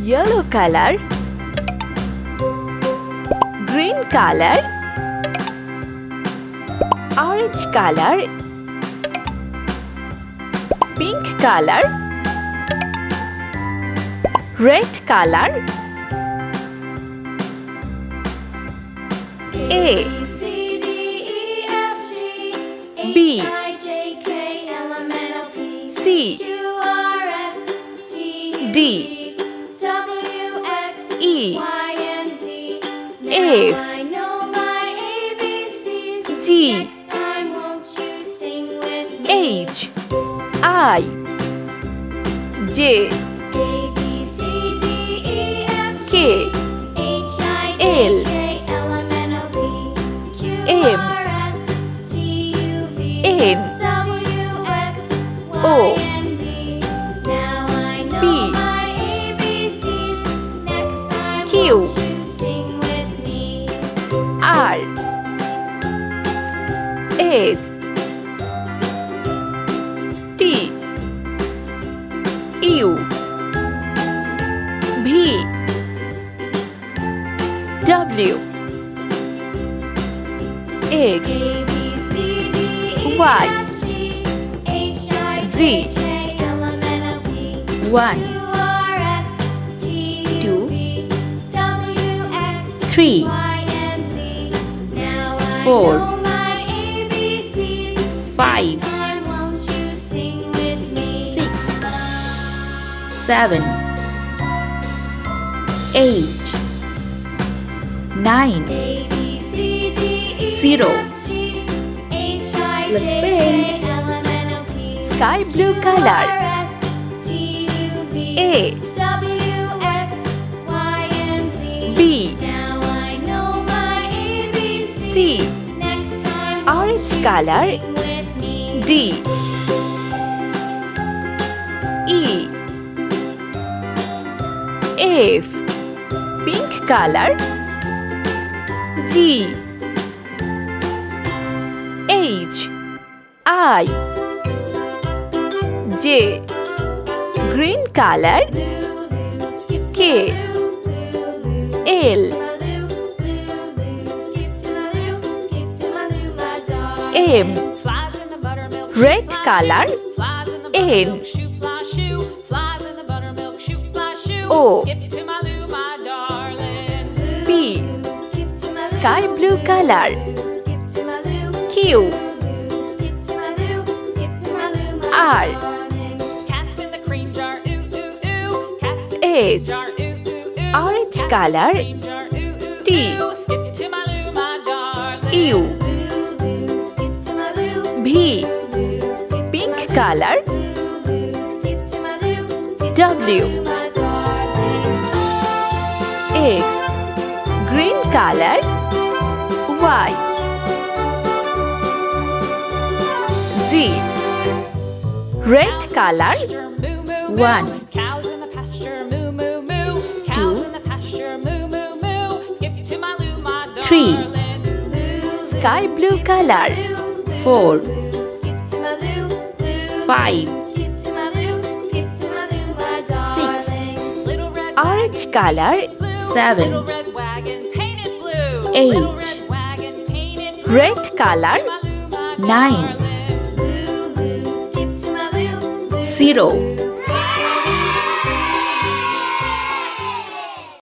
yellow color, green color, orange color, pink color, red color. A B C D E F G H I J K L M N O P Q R S T U V W X Y Z 1 2 3 4 5 6 7 8 9 0. Let's paint. Sky blue color. A B C orange color. D E F pink color. G H I J green color. K L M red color. N O P sky blue color. Q R S orange color. T U V pink color. W X green color. Y Z red color. 1 2 3 sky blue color. 4 5 6 orange color. 7 8 red color. 9 0